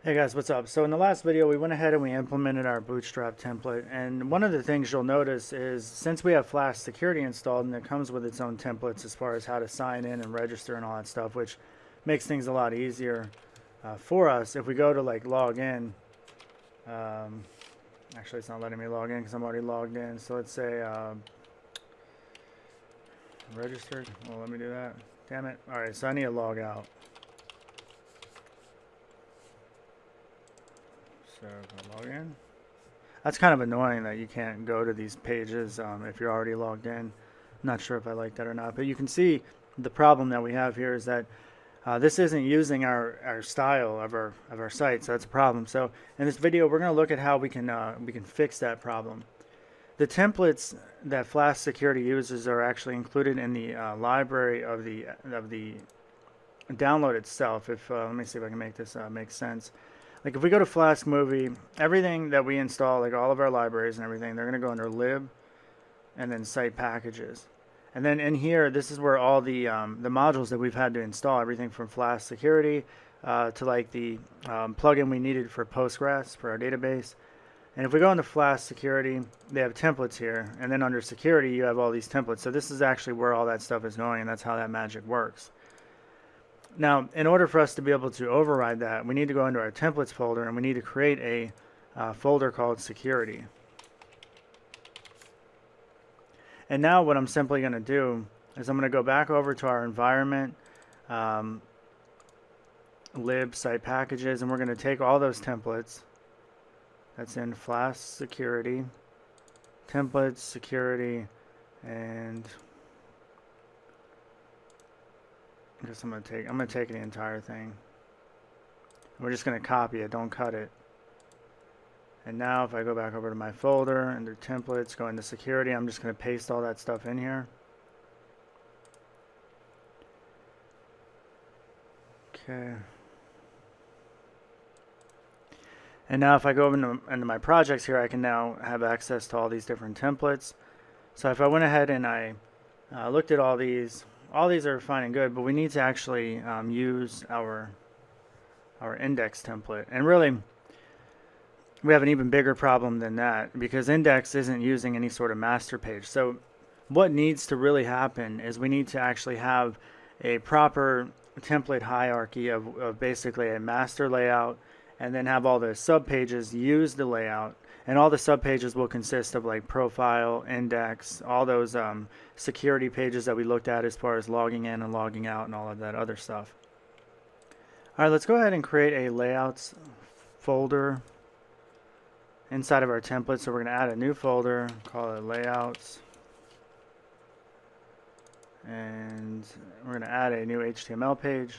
Hey guys, what's up? So in the last video, we went ahead and we implemented our Bootstrap template. And one of the things you'll notice is since we have Flask-Security installed and it comes with its own templates as far as how to sign in and register and all that stuff, which makes things a lot easier for us. If we go to like log in, actually it's not letting me log in because I'm already logged in. So let's say registered. Well, let me do that. Damn it. All right, so I need to log out. So if I log in. That's kind of annoying that you can't go to these pages if you're already logged in. Not sure if I like that or not, but you can see the problem that we have here is that this isn't using our style of our site, so that's a problem. So in this video, we're going to look at how we can fix that problem. The templates that Flask-Security uses are actually included in the library of the download itself. If let me see if I can make this make sense. Like if we go to Flask Movie, everything that we install, like all of our libraries and everything, they're going to go under lib and then site packages. And then in here, this is where all the modules that we've had to install, everything from Flask-Security to like the plugin we needed for Postgres for our database. And if we go into Flask-Security, they have templates here. And then under security, you have all these templates. So this is actually where all that stuff is going, and that's how that magic works. Now, in order for us to be able to override that, we need to go into our templates folder and we need to create a folder called security. And now what I'm simply going to do is I'm going to go back over to our environment, lib, site packages, and we're going to take all those templates. That's in Flask-Security, templates, security, and I guess I'm gonna take the entire thing. We're just gonna copy it, don't cut it. And now if I go back over to my folder under templates, go into security, I'm just gonna paste all that stuff in here. Okay. And now if I go into my projects here, I can now have access to all these different templates. So if I went ahead and I looked at all these are fine and good, but we need to actually use our index template. And really, we have an even bigger problem than that because index isn't using any sort of master page. So what needs to really happen is we need to actually have a proper template hierarchy of basically a master layout, and then have all the subpages use the layout. And all the subpages will consist of like profile, index, all those security pages that we looked at as far as logging in and logging out and all of that other stuff. All right, let's go ahead and create a layouts folder inside of our template. So we're going to add a new folder, call it layouts. And we're going to add a new HTML page.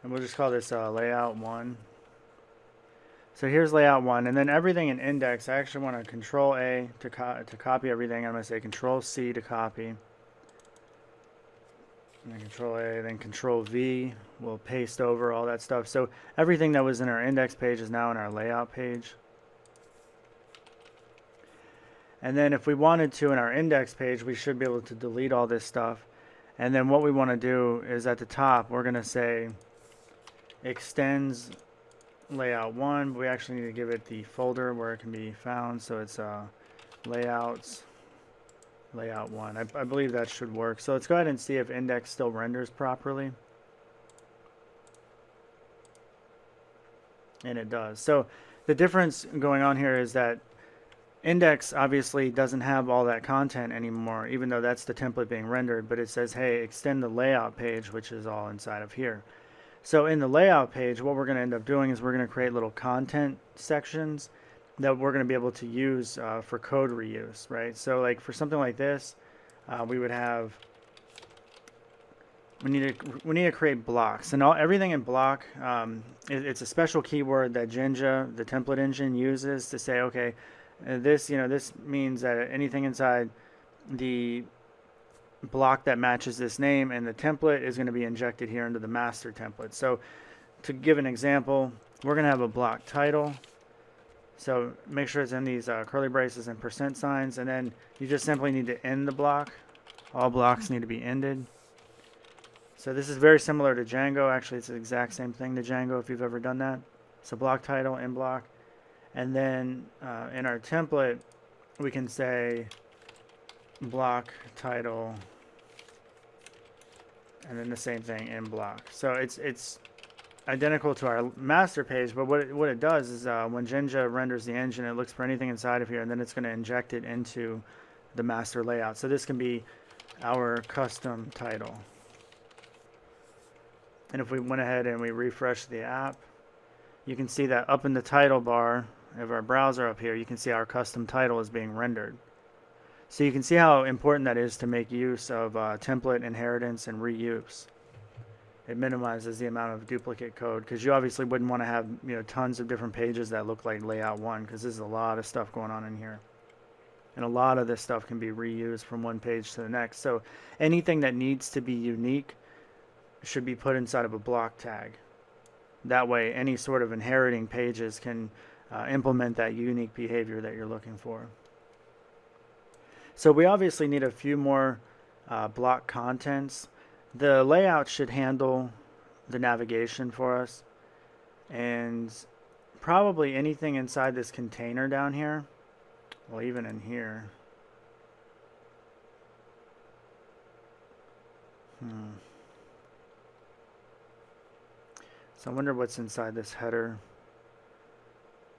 And we'll just call this layout 1. So here's layout 1, and then everything in index, I actually want to control A to copy everything. I'm going to say control C to copy. And then control A, then control V will paste over all that stuff. So everything that was in our index page is now in our layout page. And then if we wanted to in our index page, we should be able to delete all this stuff. And then what we want to do is at the top, we're going to say extends layout 1, but we actually need to give it the folder where it can be found. So it's layouts layout 1. I believe that should work. So let's go ahead and see if index still renders properly. And it does. So the difference going on here is that index obviously doesn't have all that content anymore, even though that's the template being rendered, but it says, hey, extend the layout page, which is all inside of here. So in the layout page, what we're going to end up doing is we're going to create little content sections that we're going to be able to use for code reuse, right? So like for something like this, we would have, we need to create blocks, and everything in block, it's a special keyword that Jinja, the template engine, uses to say, okay, this means that anything inside the block that matches this name and the template is going to be injected here into the master template. So to give an example, we're going to have a block title. So make sure it's in these curly braces and percent signs, and then you just simply need to end the block. All blocks need to be ended. So this is very similar to Django. Actually, it's the exact same thing to Django if you've ever done that. So block title, in block. And then in our template, we can say block title, and then the same thing in block. So it's identical to our master page, but what it does is when Jinja renders the engine, it looks for anything inside of here, and then it's going to inject it into the master layout. So this can be our custom title. And if we went ahead and we refresh the app, you can see that up in the title bar of our browser up here, you can see our custom title is being rendered. So you can see how important that is to make use of template inheritance and reuse. It minimizes the amount of duplicate code, because you obviously wouldn't want to have tons of different pages that look like layout one, because there's a lot of stuff going on in here. And a lot of this stuff can be reused from one page to the next. So anything that needs to be unique should be put inside of a block tag. That way any sort of inheriting pages can implement that unique behavior that you're looking for. So we obviously need a few more block contents. The layout should handle the navigation for us, and probably anything inside this container down here, well, even in here. So I wonder what's inside this header.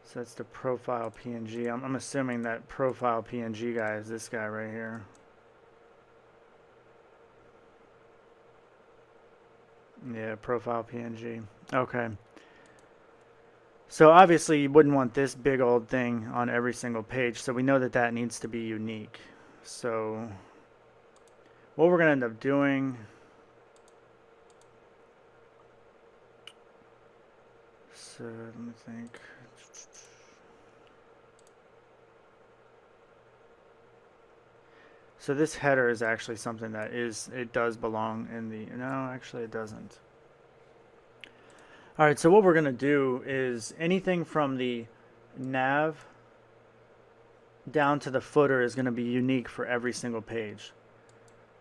So that's the profile PNG. I'm assuming that profile PNG guy is this guy right here. Yeah, profile PNG. Okay. So obviously you wouldn't want this big old thing on every single page. So we know that that needs to be unique. So what we're going to end up doing... So let me think. So this header is actually something that it does belong in the, no, actually it doesn't. All right, so what we're going to do is anything from the nav down to the footer is going to be unique for every single page.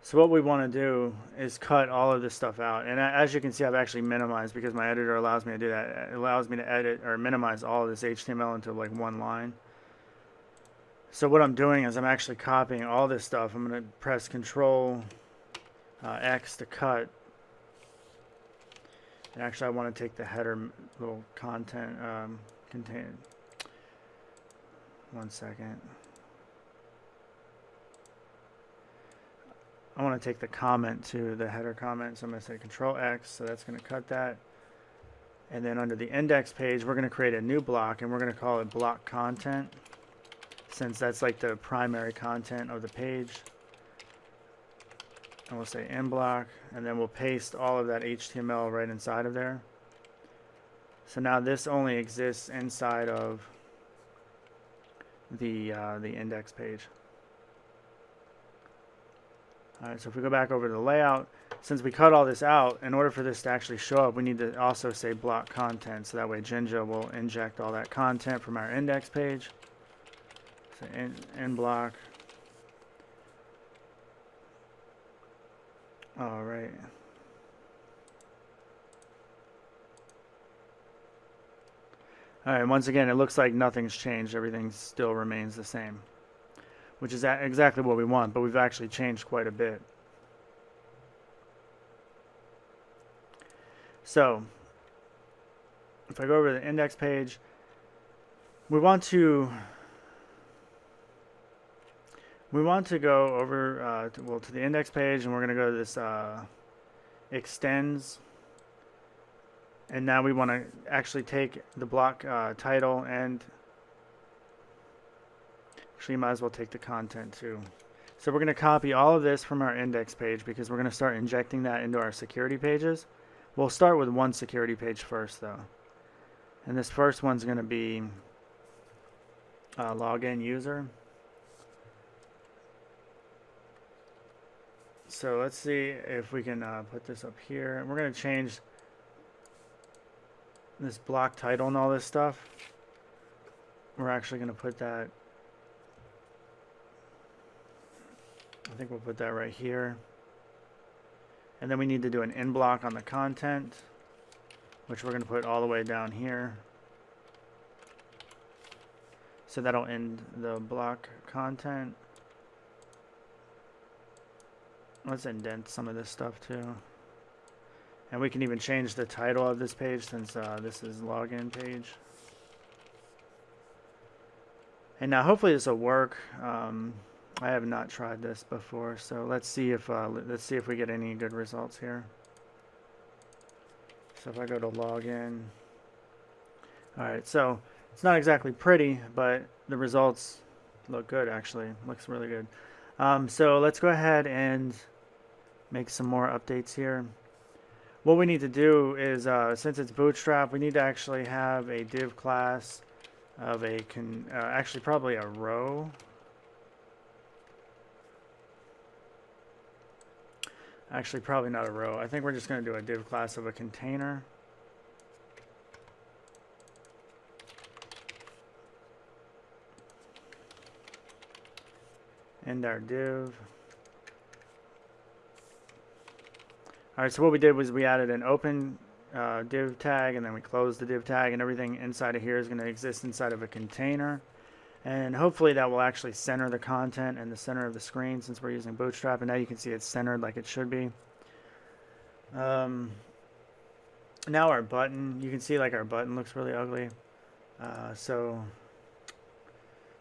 So what we want to do is cut all of this stuff out. And as you can see, I've actually minimized, because my editor allows me to do that. It allows me to edit or minimize all of this HTML into like one line. So what I'm doing is I'm actually copying all this stuff. I'm going to press Control X to cut. And actually, I want to take the header little content contain. One second. I want to take the comment to the header comment. So I'm going to say Control X. So that's going to cut that. And then under the index page, we're going to create a new block, and we're going to call it block content, since that's like the primary content of the page. And we'll say in block, and then we'll paste all of that HTML right inside of there. So now this only exists inside of the index page. All right, so if we go back over to the layout, since we cut all this out, in order for this to actually show up, we need to also say block content, so that way Jinja will inject all that content from our index page. So in block. All right. All right, once again, it looks like nothing's changed. Everything still remains the same, which is exactly what we want, but we've actually changed quite a bit. So if I go over to the index page, we want to go over to the index page, and we're going to go to this extends. And now we want to actually take the block title, and actually you might as well take the content too. So we're going to copy all of this from our index page, because we're going to start injecting that into our security pages. We'll start with one security page first though. And this first one's going to be login user. So let's see if we can put this up here. And we're going to change this block title and all this stuff. We're actually going to put that, I think we'll put that right here. And then we need to do an in block on the content, which we're going to put all the way down here. So that'll end the block content. Let's indent some of this stuff too. And we can even change the title of this page since this is login page. And now hopefully this will work. I have not tried this before, so let's see if we get any good results here. So if I go to login, all right. So it's not exactly pretty, but the results look good. Actually, looks really good. So let's go ahead and make some more updates here. What we need to do is, since it's Bootstrap, we need to actually have a div class of a actually probably a row. Actually, probably not a row. I think we're just going to do a div class of a container. And our div. All right, so what we did was we added an open div tag, and then we closed the div tag, and everything inside of here is going to exist inside of a container. And hopefully that will actually center the content in the center of the screen since we're using Bootstrap. And now you can see it's centered like it should be. Now our button, you can see like our button looks really ugly. So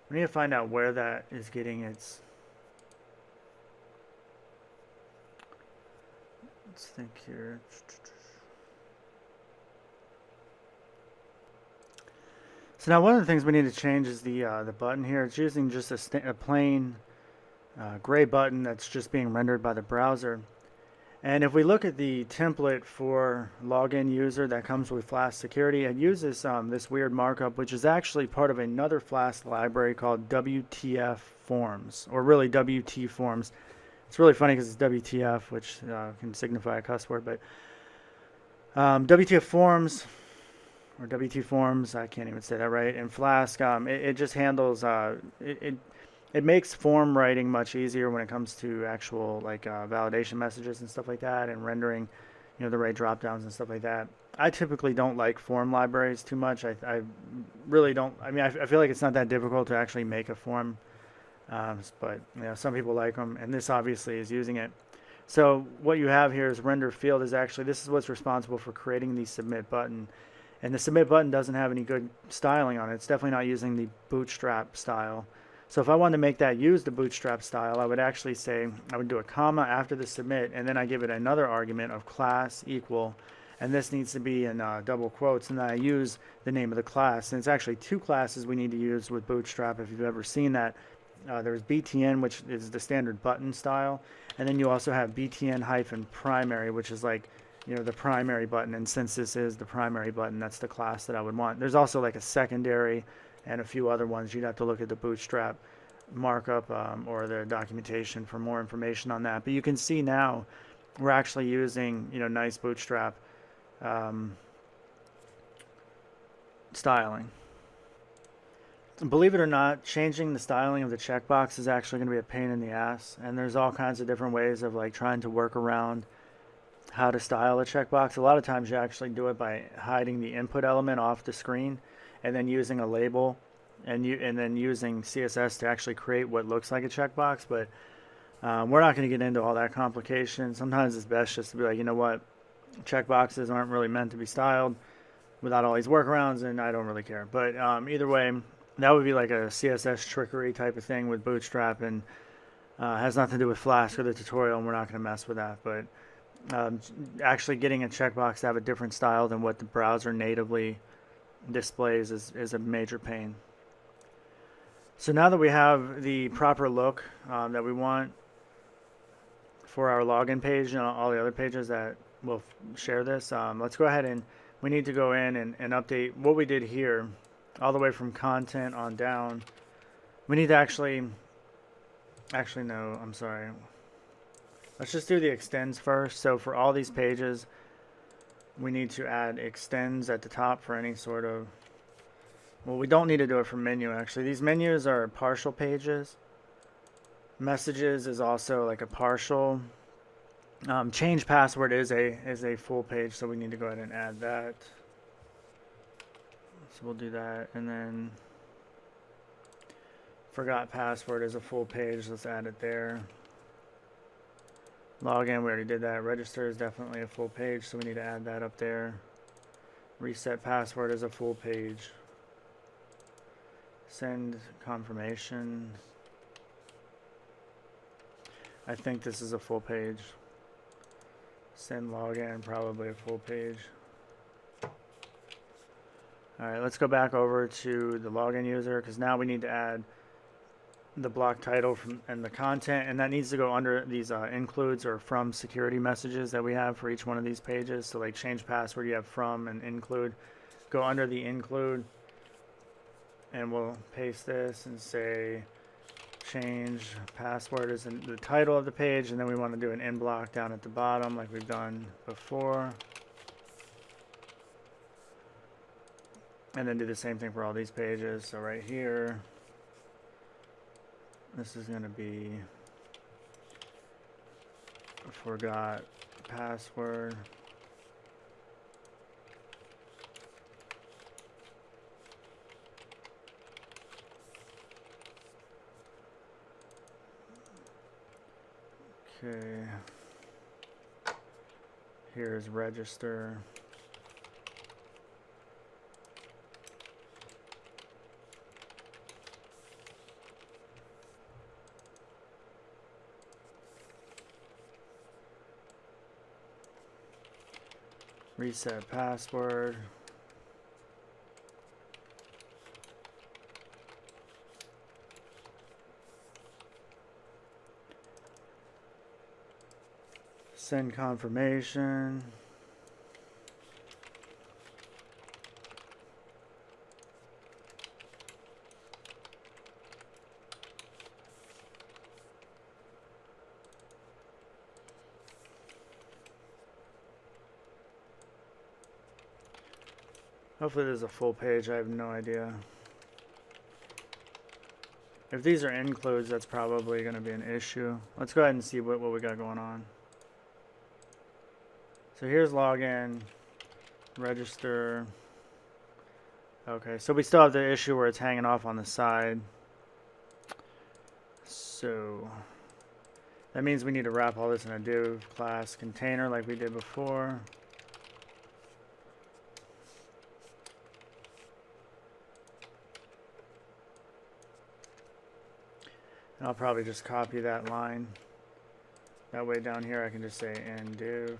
we need to find out where that is getting its... Let's think here. So now one of the things we need to change is the button here. It's using just a plain gray button that's just being rendered by the browser. And if we look at the template for login user that comes with Flask-Security, it uses this weird markup, which is actually part of another Flask library called WTF forms, or really WT forms. It's really funny because it's WTF, which can signify a cuss word, but WTF forms, or WT forms, I can't even say that right, in Flask, it just handles, it makes form writing much easier when it comes to actual like validation messages and stuff like that, and rendering, you know, the right drop downs and stuff like that. I typically don't like form libraries too much. I really don't. I mean, I feel like it's not that difficult to actually make a form, but you know, some people like them, and this obviously is using it. So what you have here is render field is actually, this is what's responsible for creating the submit button. And the submit button doesn't have any good styling on it. It's definitely not using the Bootstrap style. So if I wanted to make that use the Bootstrap style, I would actually say, I would do a comma after the submit, and then I give it another argument of class equal, and this needs to be in double quotes, and then I use the name of the class. And it's actually two classes we need to use with Bootstrap if you've ever seen that. There's BTN, which is the standard button style, and then you also have BTN-primary, which is like, you know, the primary button. And since this is the primary button, that's the class that I would want. There's also like a secondary and a few other ones. You'd have to look at the Bootstrap markup or the documentation for more information on that. But you can see now we're actually using, you know, nice Bootstrap styling. Believe it or not, changing the styling of the checkbox is actually going to be a pain in the ass, and there's all kinds of different ways of like trying to work around how to style a checkbox. A lot of times you actually do it by hiding the input element off the screen and then using a label and then using CSS to actually create what looks like a checkbox. But we're not going to get into all that complication. Sometimes it's best just to be like, you know what, checkboxes aren't really meant to be styled without all these workarounds, and I don't really care. But either way, that would be like a CSS trickery type of thing with Bootstrap, and has nothing to do with Flask or the tutorial, and we're not going to mess with that. But actually getting a checkbox to have a different style than what the browser natively displays is a major pain. So now that we have the proper look that we want for our login page and all the other pages that will share this, let's go ahead and we need to go in and update what we did here all the way from content on down. We need to actually no, I'm sorry. Let's just do the extends first. So for all these pages, we need to add extends at the top for any sort of, well, we don't need to do it for menu actually. These menus are partial pages. Messages is also like a partial Change password is a full page, so we need to go ahead and add that. So we'll do that, and then forgot password is a full page. Let's add it there. Login, we already did that. Register is definitely a full page, so we need to add that up there. Reset password is a full page. Send confirmation. I think this is a full page. Send login, probably a full page. Alright, let's go back over to the login user, because now we need to add the block title and the content, and that needs to go under these includes or from security messages that we have for each one of these pages. So like change password, you have from and include. Go under the include, and we'll paste this and say change password is in the title of the page, and then we want to do an in block down at the bottom like we've done before, and then do the same thing for all these pages. So right here, this is going to be forgot password. Okay. Here's register. Reset password. Send confirmation. Hopefully there's a full page. I have no idea. If these are includes, that's probably going to be an issue. Let's go ahead and see what we got going on. So here's login, register. Okay, so we still have the issue where it's hanging off on the side. So that means we need to wrap all this in a div class container like we did before. And I'll probably just copy that line. That way down here I can just say in div.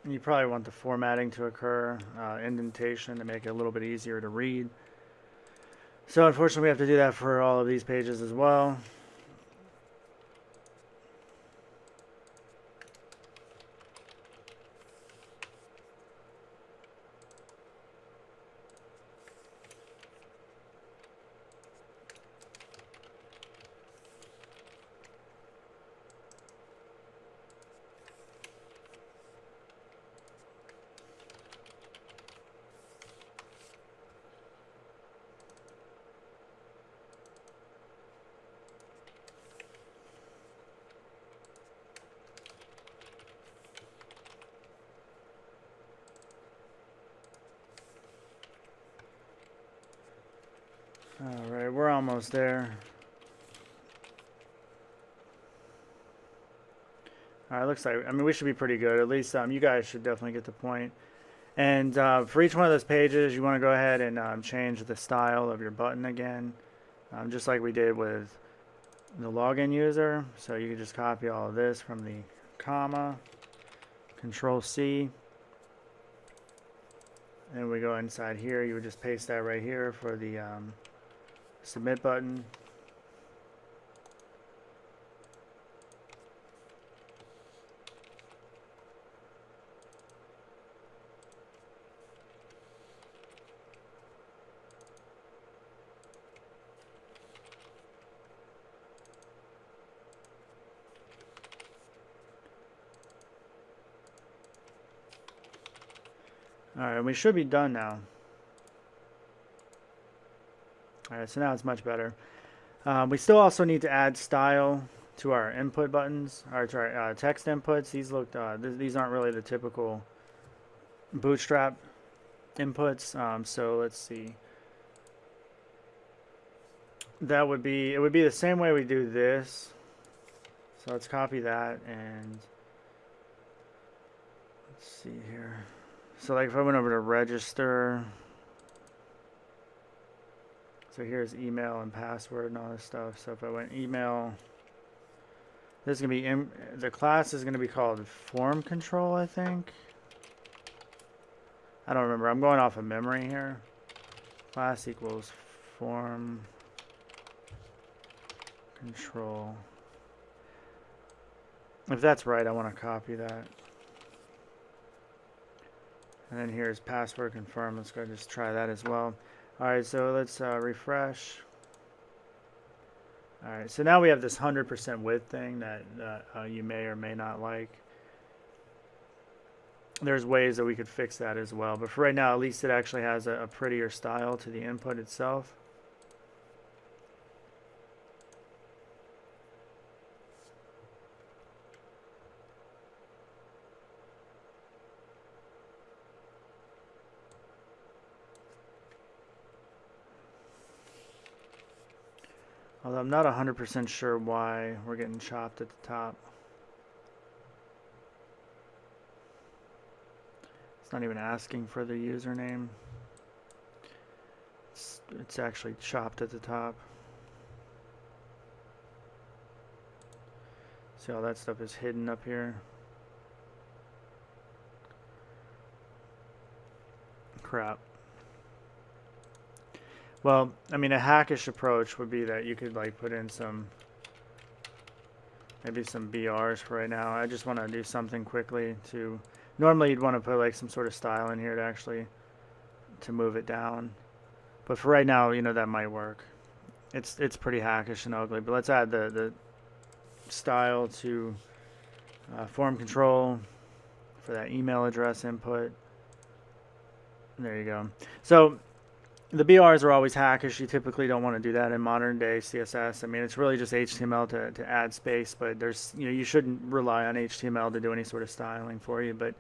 And you probably want the formatting to occur, indentation to make it a little bit easier to read. So unfortunately we have to do that for all of these pages as well. Alright, we're almost there. Alright, looks like, I mean, we should be pretty good. At least you guys should definitely get the point. And for each one of those pages, you want to go ahead and change the style of your button again, just like we did with the login user. So you can just copy all of this from the comma, Control C. And we go inside here, you would just paste that right here for the submit button. Alright, we should be done now. Alright, so now it's much better. We still also need to add style to our input buttons, or to our text inputs. These aren't really the typical Bootstrap inputs. So let's see. It would be the same way we do this. So let's copy that, and let's see here. So like if I went over to register, so here's email and password and all this stuff. So if I went email, this is gonna be the class is gonna be called form control, I think. I don't remember. I'm going off of memory here. Class equals form control. If that's right, I want to copy that. And then here's password confirm. Let's go just try that as well. All right, so let's refresh. All right, so now we have this 100% width thing that you may or may not like. There's ways that we could fix that as well, but for right now, at least it actually has a prettier style to the input itself. Although I'm not 100% sure why we're getting chopped at the top. It's not even asking for the username. It's actually chopped at the top. See all that stuff is hidden up here. Crap. Well, I mean, a hackish approach would be that you could like put in maybe some BRs for right now. I just want to do something quickly to, normally you'd want to put like some sort of style in here to move it down. But for right now, you know, that might work. It's pretty hackish and ugly, but let's add the style to form control for that email address input. There you go. So the BRs are always hackish. You typically don't want to do that in modern day CSS. I mean, it's really just HTML to add space, but there's, you know, you shouldn't rely on HTML to do any sort of styling for you. But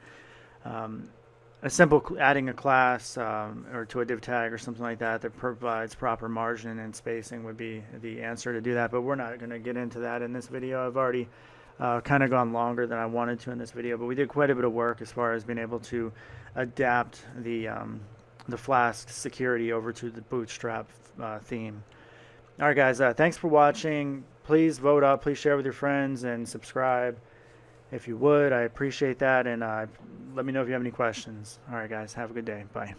a simple adding a class or to a div tag or something like that provides proper margin and spacing would be the answer to do that. But we're not going to get into that in this video. I've already kind of gone longer than I wanted to in this video, but we did quite a bit of work as far as being able to adapt the Flask-Security over to the Bootstrap theme. All right, guys, thanks for watching. Please vote up. Please share with your friends and subscribe if you would. I appreciate that, and let me know if you have any questions. All right, guys, have a good day. Bye.